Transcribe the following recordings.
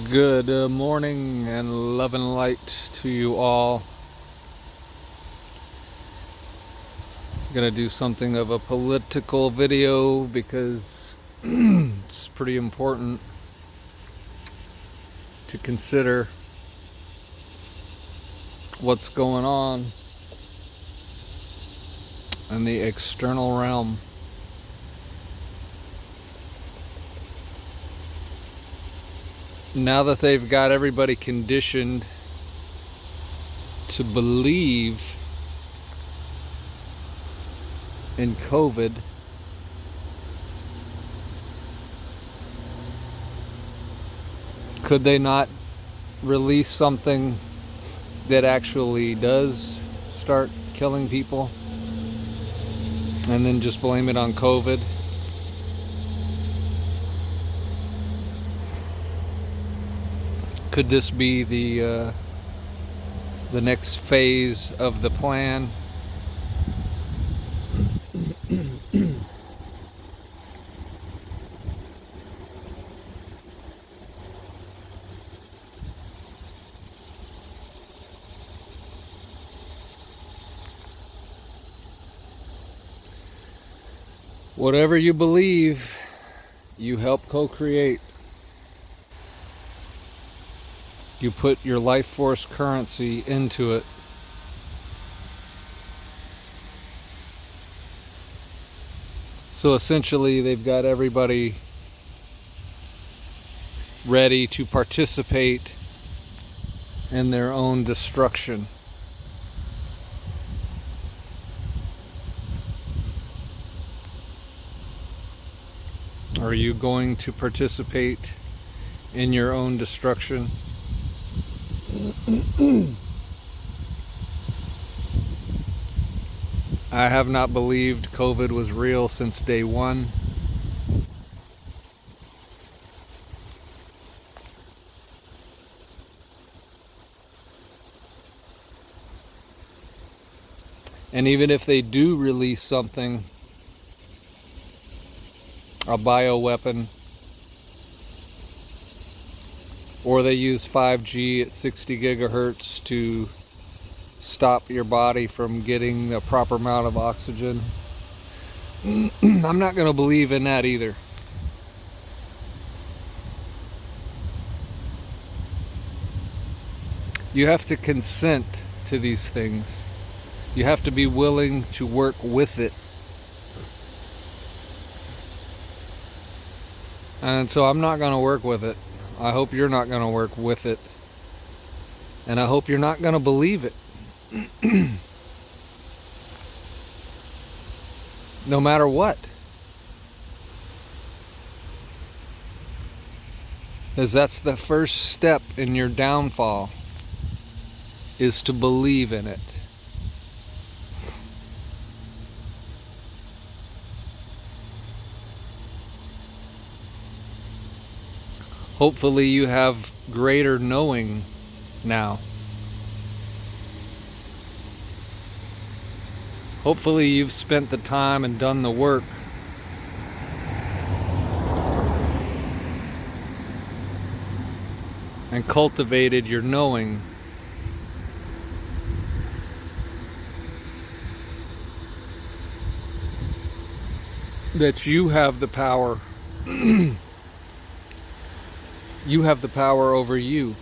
Good morning and love and light to you all. I'm gonna do something of a political video because it's pretty important to consider what's going on in the external realm. Now that they've got everybody conditioned to believe in COVID, could they not release something that actually does start killing people and then just blame it on COVID? Could this be the next phase of the plan? Whatever you believe, you help co-create. You put your life force currency into it. So essentially, they've got everybody ready to participate in their own destruction. Are you going to participate in your own destruction? I have not believed COVID was real since day one. And even if they do release something, a bioweapon, or they use 5G at 60 gigahertz to stop your body from getting the proper amount of oxygen, I'm not going to believe in that either. You have to consent to these things. You have to be willing to work with it. And so I'm not going to work with it. I hope you're not going to work with it. And I hope you're not going to believe it. No matter what. Because that's the first step in your downfall, is to believe in it. Hopefully you have greater knowing now. Hopefully you've spent the time and done the work and cultivated your knowing. That you have the power. You have the power over you.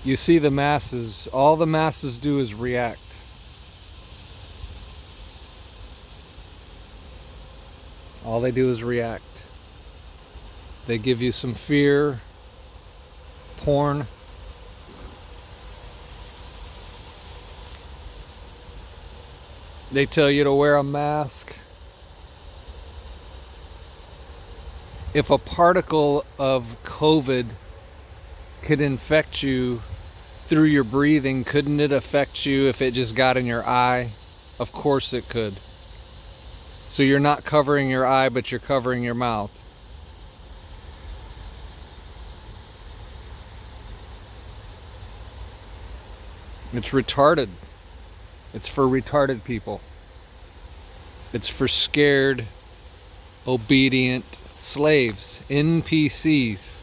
You see the masses, all the masses do is react. All they do is react. They give you some fear, porn, They tell you to wear a mask. If a particle of COVID could infect you through your breathing, couldn't it affect you if it just got in your eye? Of course it could. So you're not covering your eye, but you're covering your mouth. It's retarded. It's for retarded people. It's for scared, obedient slaves, NPCs,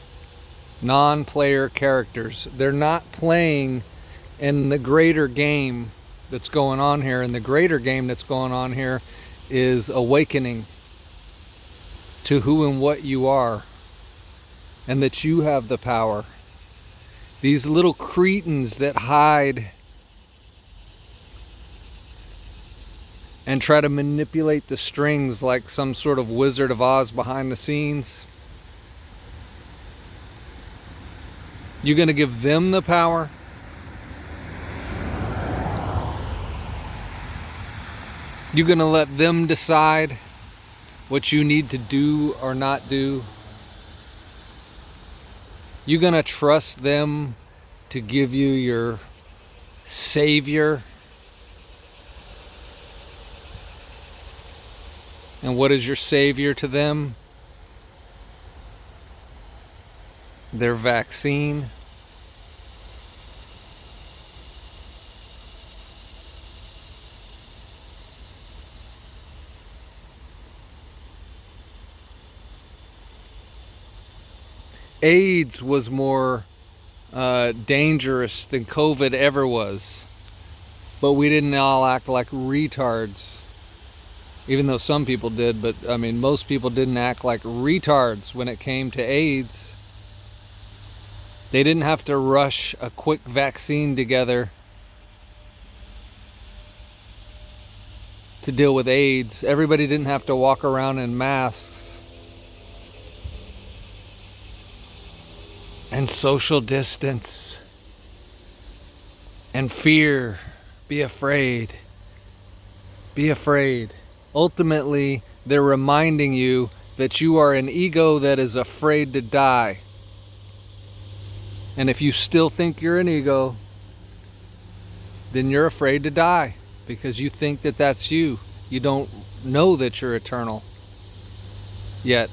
non-player characters. They're not playing in the greater game that's going on here. And the greater game that's going on here is awakening to who and what you are, and that you have the power. These little cretins that hide and try to manipulate the strings like some sort of Wizard of Oz behind the scenes. You gonna give them the power? You gonna let them decide what you need to do or not do? You gonna trust them to give you your savior? And what is your savior to them? Their vaccine. AIDS was more dangerous than COVID ever was. But we didn't all act like retards. Even though some people did, but I mean, most people didn't act like retards when it came to AIDS. They didn't have to rush a quick vaccine together to deal with AIDS. Everybody didn't have to walk around in masks and social distance and fear. Be afraid. Be afraid. Ultimately, they're reminding you that you are an ego that is afraid to die. And if you still think you're an ego, then you're afraid to die because you think that that's you. You don't know that you're eternal yet.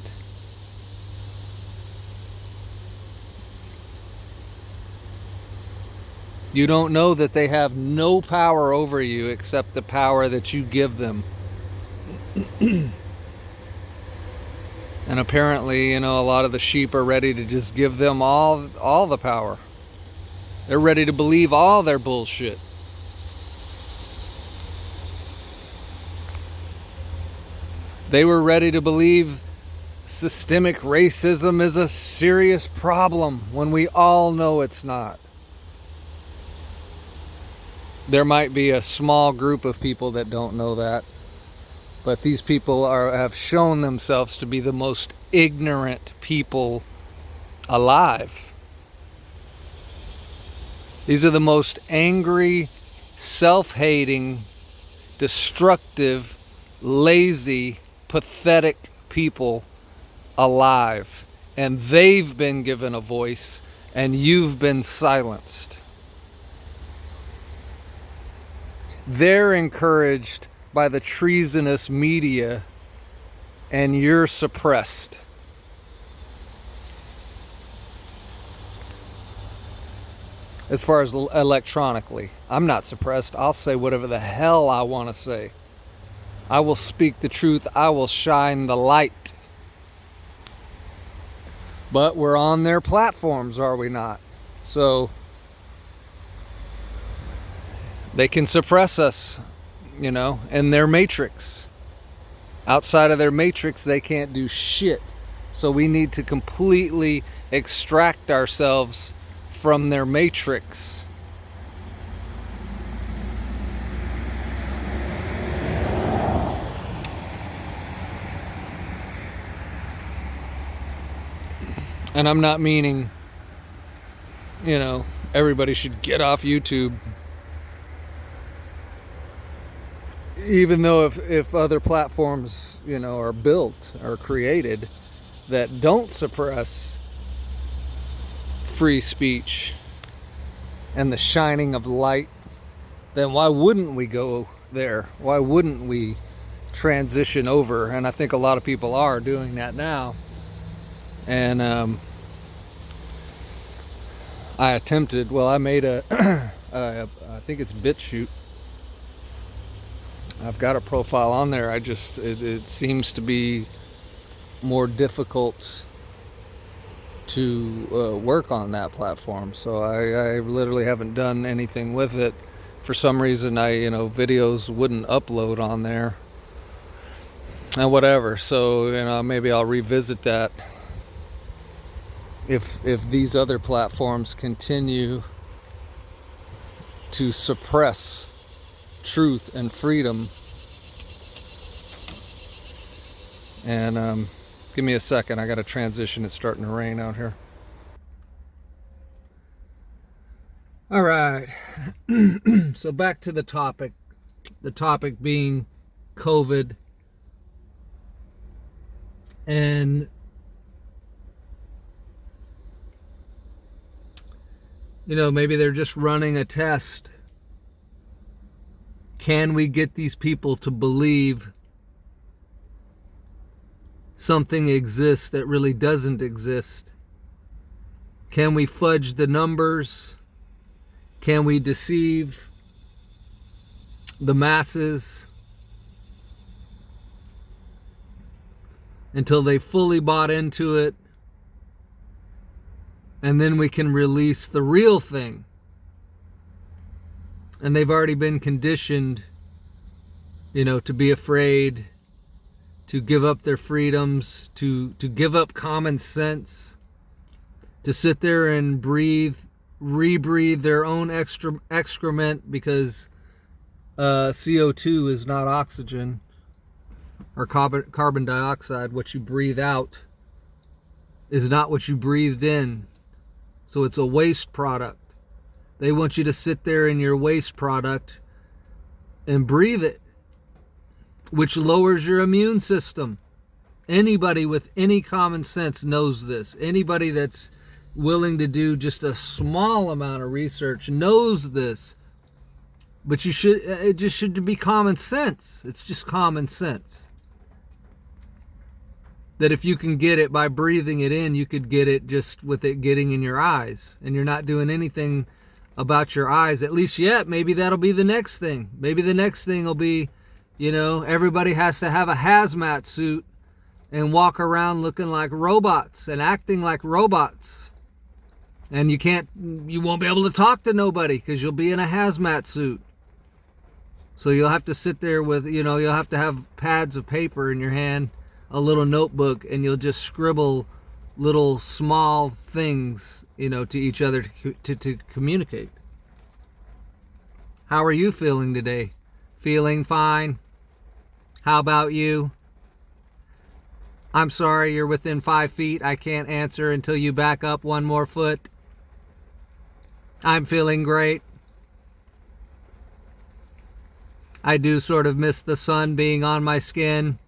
You don't know that they have no power over you except the power that you give them. And apparently, a lot of the sheep are ready to just give them all the power. They're ready to believe all their bullshit. They were ready to believe systemic racism is a serious problem when we all know it's not. There might be a small group of people that don't know that. But these people have shown themselves to be the most ignorant people alive. These are the most angry, self-hating, destructive, lazy, pathetic people alive. And they've been given a voice, and you've been silenced. They're encouraged by the treasonous media, and you're suppressed. As far as electronically, I'm not suppressed. I'll say whatever the hell I want to say. I will speak the truth. I will shine the light. But we're on their platforms, are we not? So they can suppress us, in their matrix. Outside of their matrix, they can't do shit. So we need to completely extract ourselves from their matrix. And I'm not meaning, everybody should get off YouTube. even though if other platforms, you know, are built or created that don't suppress free speech and the shining of light, then why wouldn't we go there? Why wouldn't we transition over? And I think a lot of people are doing that now. And I attempted, well, I made a I think it's BitChute. I've got a profile on there. It seems to be more difficult to work on that platform. So I literally haven't done anything with it. For some reason, videos wouldn't upload on there and whatever. So, maybe I'll revisit that if these other platforms continue to suppress truth and freedom. And give me a second, I got to transition. It's starting to rain out here. All right. So back to the topic being COVID. And maybe they're just running a test. Can we get these people to believe something exists that really doesn't exist? Can we fudge the numbers? Can we deceive the masses until they fully bought into it? And then we can release the real thing. And they've already been conditioned, to be afraid, to give up their freedoms, to give up common sense, to sit there and rebreathe their own excrement, because CO2 is not oxygen, or carbon dioxide. What you breathe out is not what you breathed in. So it's a waste product. They want you to sit there in your waste product and breathe it, which lowers your immune system. Anybody with any common sense knows this. Anybody that's willing to do just a small amount of research knows this. But it just should be common sense. It's just common sense. That if you can get it by breathing it in, you could get it just with it getting in your eyes. And you're not doing anything about your eyes, at least yet. Maybe that'll be the next thing. Maybe the next thing will be, everybody has to have a hazmat suit and walk around looking like robots and acting like robots. And you won't be able to talk to nobody because you'll be in a hazmat suit. So you'll have to sit there with, you'll have to have pads of paper in your hand, a little notebook, and you'll just scribble little small things, to each other to communicate. How are you feeling today? Feeling fine? How about you? I'm sorry, you're within 5 feet. I can't answer until you back up 1 more foot. I'm feeling great. I do sort of miss the sun being on my skin,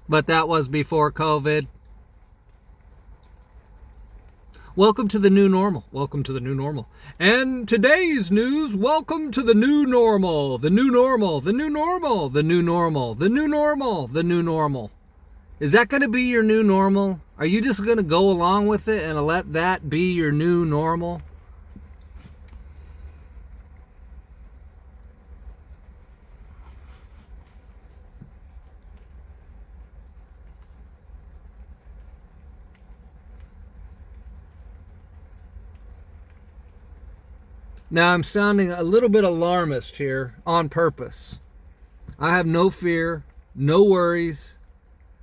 but that was before COVID. Welcome to the new normal. Welcome to the new normal. And today's news, welcome to the new normal. The new normal. The new normal. The new normal. The new normal. The new normal. Is that going to be your new normal? Are you just going to go along with it and let that be your new normal? Now, I'm sounding a little bit alarmist here on purpose. I have no fear, no worries.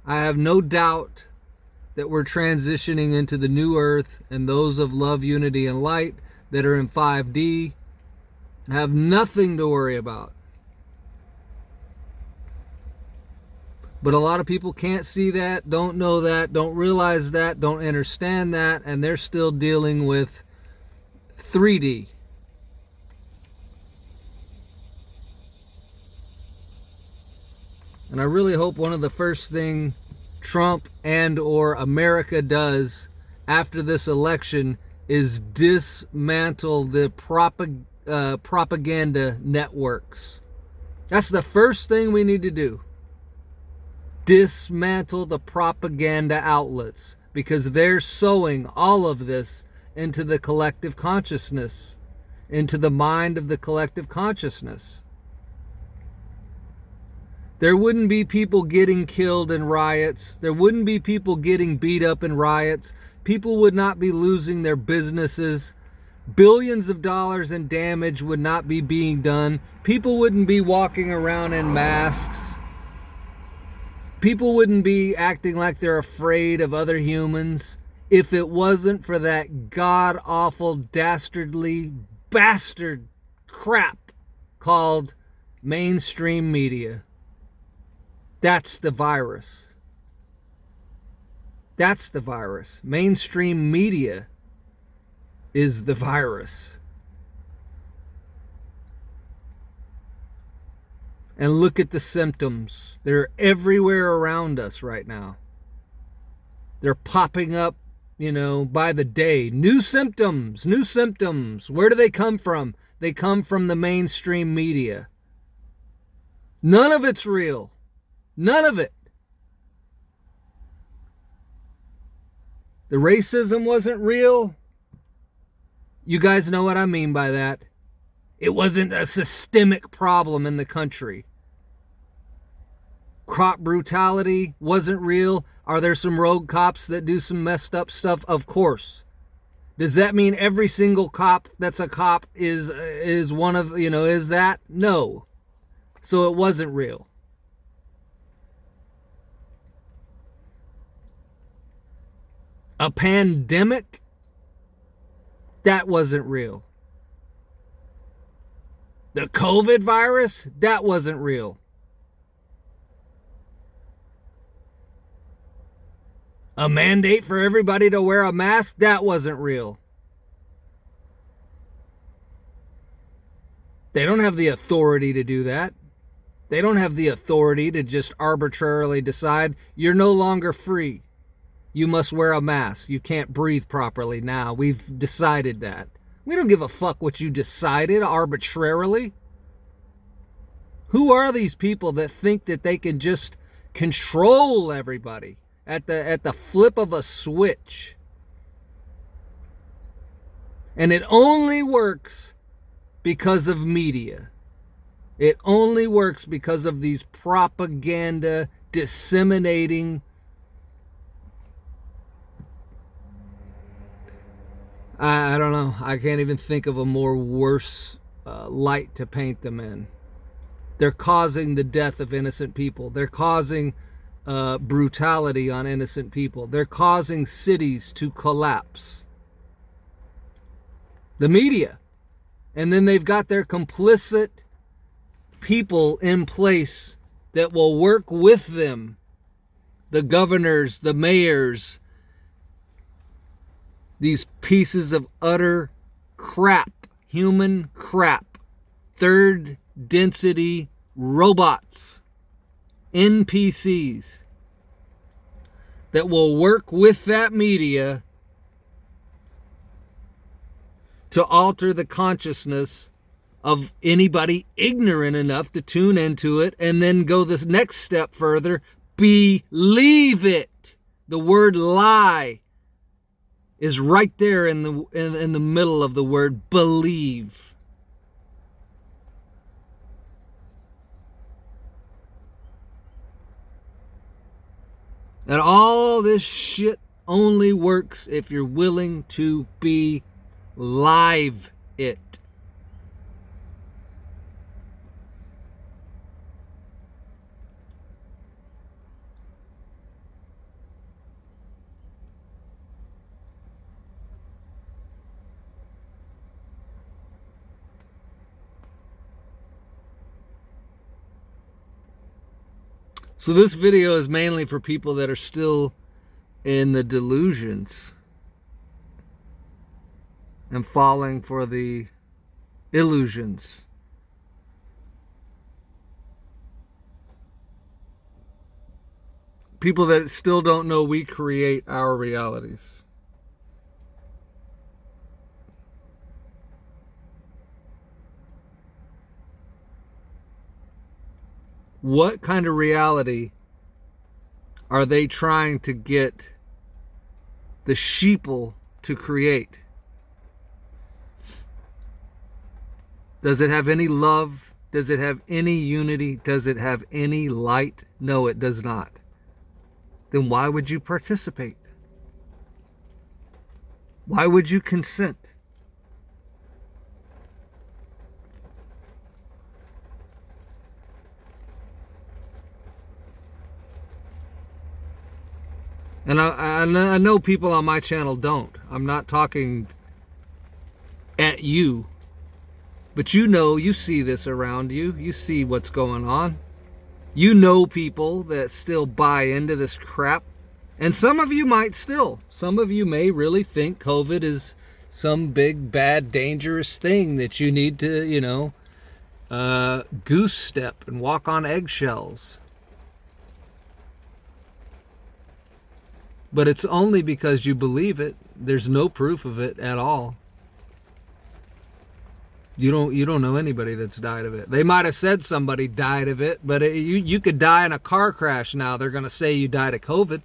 I have no doubt that we're transitioning into the new earth, and those of love, unity, and light that are in 5D have nothing to worry about. But a lot of people can't see that, don't know that, don't realize that, don't understand that, and they're still dealing with 3D. And I really hope one of the first thing Trump and or America does after this election is dismantle the propaganda networks. That's the first thing we need to do. Dismantle the propaganda outlets, because they're sowing all of this into the collective consciousness, into the mind of the collective consciousness. There wouldn't be people getting killed in riots. There wouldn't be people getting beat up in riots. People would not be losing their businesses. Billions of dollars in damage would not be being done. People wouldn't be walking around in masks. People wouldn't be acting like they're afraid of other humans if it wasn't for that god-awful, dastardly, bastard crap called mainstream media. That's the virus. That's the virus. Mainstream media is the virus. And look at the symptoms. They're everywhere around us right now. They're popping up, by the day. New symptoms, new symptoms. Where do they come from? They come from the mainstream media. None of it's real. None of it. The racism wasn't real. You guys know what I mean by that. It wasn't a systemic problem in the country. Crop brutality wasn't real. Are there some rogue cops that do some messed up stuff? Of course. Does that mean every single cop that's a cop is one of, is that? No. So it wasn't real. A pandemic? That wasn't real. The COVID virus? That wasn't real. A mandate for everybody to wear a mask? That wasn't real. They don't have the authority to do that. They don't have the authority to just arbitrarily decide you're no longer free. You must wear a mask. You can't breathe properly now. We've decided that. We don't give a fuck what you decided arbitrarily. Who are these people that think that they can just control everybody at the flip of a switch? And it only works because of media. It only works because of these propaganda disseminating. I don't know. I can't even think of a more worse light to paint them in. They're causing the death of innocent people. They're causing brutality on innocent people. They're causing cities to collapse. The media. And then they've got their complicit people in place that will work with them. The governors, the mayors, these pieces of utter crap, human crap, third density robots, NPCs, that will work with that media to alter the consciousness of anybody ignorant enough to tune into it and then go this next step further. Believe it. The word lie is right there in the middle of the word believe. And all this shit only works if you're willing to be live it. So this video is mainly for people that are still in the delusions and falling for the illusions. people that still don't know we create our realities. What kind of reality are they trying to get the sheeple to create? Does it have any love? Does it have any unity? Does it have any light? No, it does not. Then why would you participate? Why would you consent? And I know people on my channel don't. I'm not talking at you. But you know, you see this around you. You see what's going on. You know people that still buy into this crap. And some of you might still. Some of you may really think COVID is some big, bad, dangerous thing that you need to, you know, goose step and walk on eggshells. But it's only because you believe it. There's no proof of it at all. You don't know anybody that's died of it. They might have said somebody died of it, but you could die in a car crash now. They're going to say you died of COVID.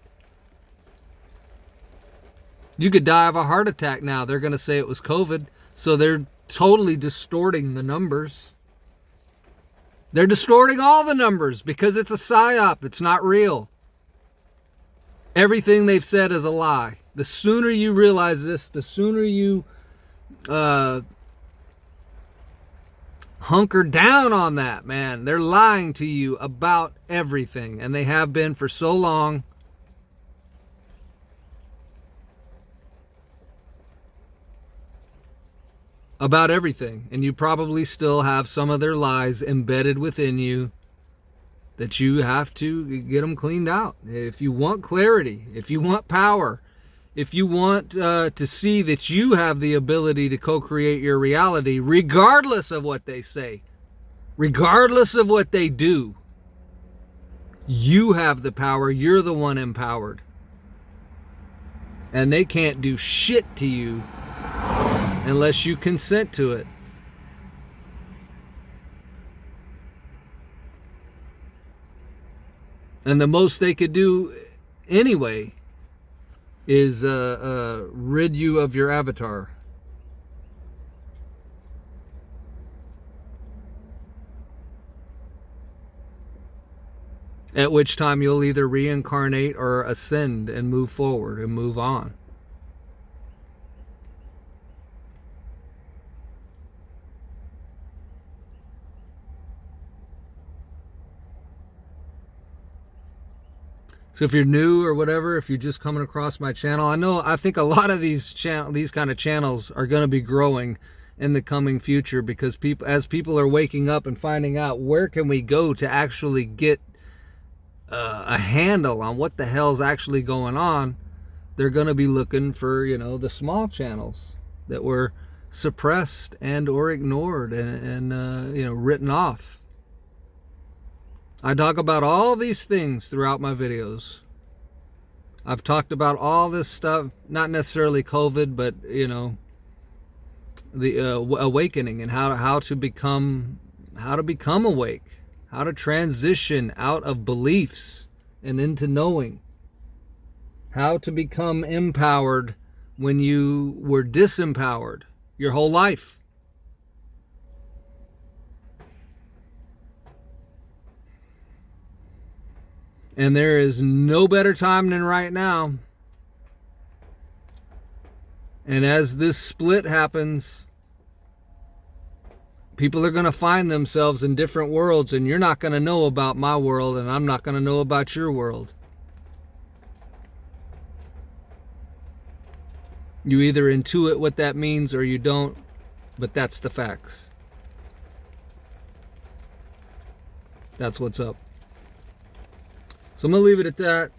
You could die of a heart attack now. They're going to say it was COVID. So they're totally distorting the numbers. They're distorting all the numbers because it's a psyop. It's not real. Everything they've said is a lie. The sooner you realize this, the sooner you hunker down on that, man. They're lying to you about everything, and they have been for so long. About everything, and you probably still have some of their lies embedded within you that you have to get them cleaned out. If you want clarity, if you want power, if you want to see that you have the ability to co-create your reality, regardless of what they say, regardless of what they do, you have the power. You're the one empowered. And they can't do shit to you unless you consent to it. And the most they could do anyway is rid you of your avatar. At which time you'll either reincarnate or ascend and move forward and move on. So if you're new or whatever, if you're just coming across my channel, I think a lot of these kind of channels are going to be growing in the coming future, because as people are waking up and finding out where can we go to actually get a handle on what the hell's actually going on, they're going to be looking for, you know, the small channels that were suppressed and or ignored and you know, written off. I talk about all these things throughout my videos. I've talked about all this stuff, not necessarily COVID, but, you know, the awakening and how to become awake, how to transition out of beliefs and into knowing, how to become empowered when you were disempowered your whole life. And there is no better time than right now. And as this split happens, people are going to find themselves in different worlds, and you're not going to know about my world, and I'm not going to know about your world. You either intuit what that means or you don't, but that's the facts. That's what's up. So I'm going to leave it at that.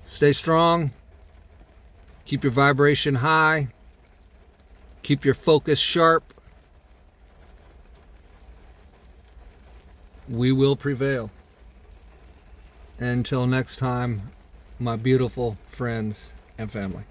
Stay strong. Keep your vibration high. Keep your focus sharp. We will prevail. And until next time, my beautiful friends and family.